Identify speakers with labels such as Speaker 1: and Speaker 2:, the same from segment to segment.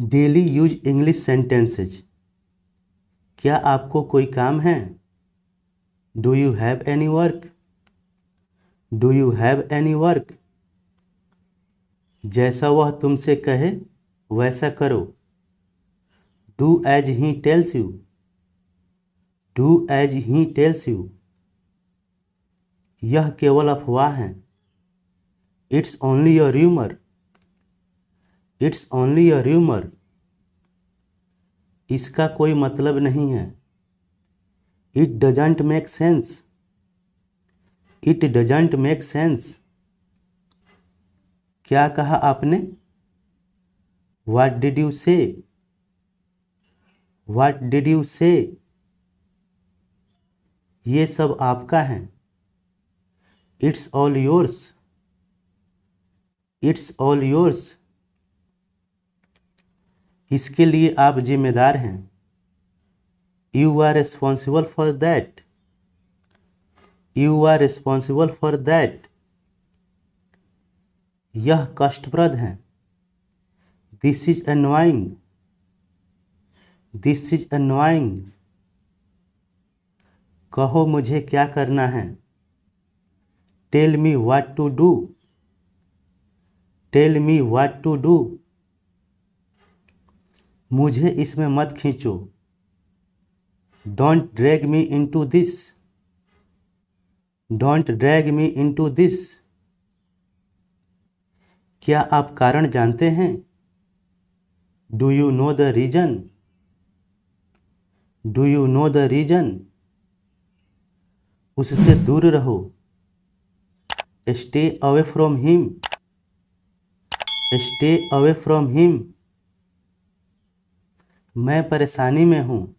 Speaker 1: Daily use English sentences. क्या आपको कोई काम है? Do you have any work? Do you have any work? जैसा वह तुमसे कहे वैसा करो। Do as he tells you. Do as he tells you. यह केवल अफवाह है। It's only a rumour. It's only a rumour. इसका कोई मतलब नहीं है। It doesn't make sense. It doesn't make sense. क्या कहा आपने? What did you say? What did you say? ये सब आपका है। It's all yours. It's all yours. इसके लिए आप जिम्मेदार हैं। You are responsible for that. You are responsible for that. यह कष्टप्रद है। This is annoying. This is annoying. कहो मुझे क्या करना है। Tell me what to do. Tell me what to do. मुझे इसमें मत खींचो। Don't drag me into this. Don't drag me into this. क्या आप कारण जानते हैं? Do you know the reason. Do you know the reason. उससे दूर रहो। Stay away from him. Stay away from him. मैं परेशानी में हूँ।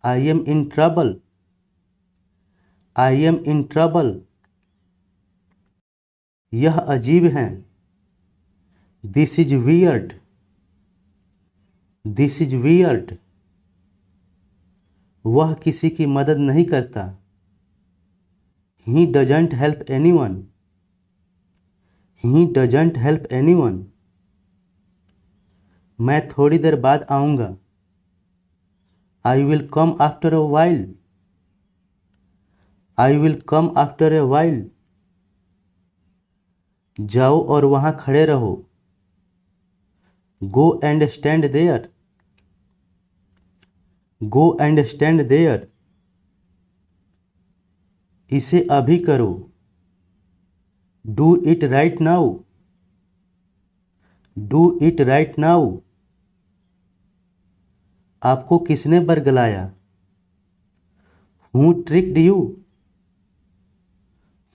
Speaker 1: I am in trouble. I am in trouble. यह अजीब है। This is weird. This is weird. वह किसी की मदद नहीं करता। He doesn't help anyone. He doesn't help anyone. मैं थोड़ी देर बाद आऊँगा। I will come after a while. I will come after a while. जाओ और वहाँ खड़े रहो। Go and stand there. Go and stand there. इसे अभी करो। Do it right now. Do it right now. आपको किसने बरगलाया? Who tricked you.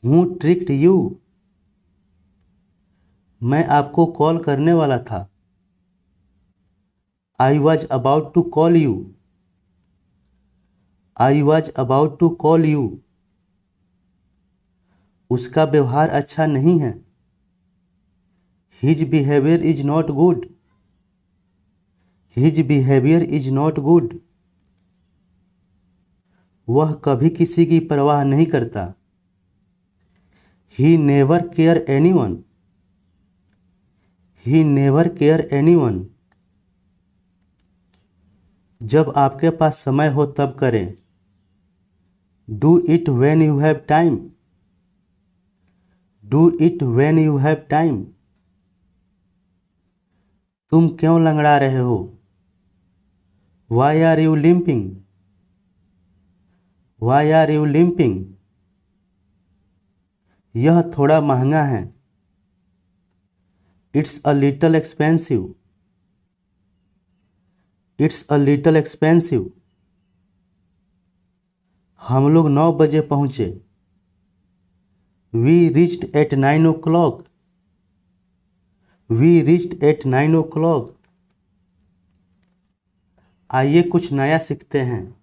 Speaker 1: Who tricked you. मैं आपको कॉल करने वाला था। I was about to call you. I was about to call you. उसका व्यवहार अच्छा नहीं है। His behaviour is not good. His behaviour is not good. वह कभी किसी की परवाह नहीं करता। ही never care anyone. He never care anyone. जब आपके पास समय हो तब करें। Do it when you have time. Do it when you have time. तुम क्यों लंगड़ा रहे हो? Why are you limping. Why are you limping. यह थोड़ा महंगा है। It's a little expensive. It's a little expensive. हम लोग 9 बजे पहुँचे। We reached at 9 o'clock। We reached at 9 o'clock। आइए कुछ नया सीखते हैं।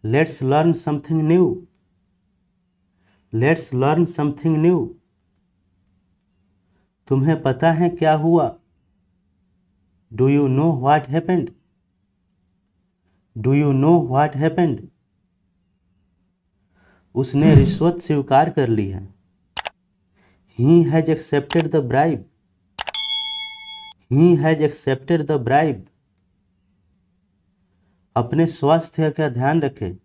Speaker 1: Let's learn something new. Let's learn something new. तुम्हें पता है क्या हुआ? Do you know what happened. Do you know what happened. उसने रिश्वत स्वीकार कर ली है। He has accepted the bribe. He has accepted the bribe. अपने स्वास्थ्य का ध्यान रखें।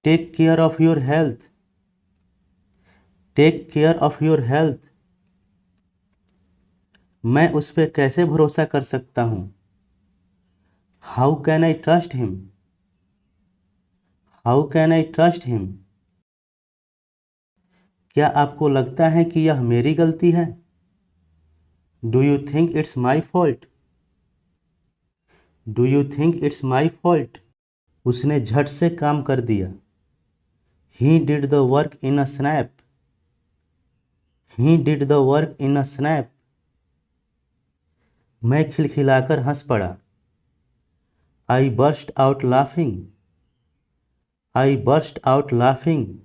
Speaker 1: Take care of your health. Take care of your health. मैं उस पर कैसे भरोसा कर सकता हूँ? How can I trust him? How can I trust him? क्या आपको लगता है कि यह मेरी गलती है? Do you think it's my fault? Do you think it's my fault? उसने झट से काम कर दिया। He did the work in a snap. He did the work in a snap. मैं खिलखिलाकर हंस पड़ा। आई बर्स्ट आउट लाफिंग। आई बर्स्ट आउट लाफिंग।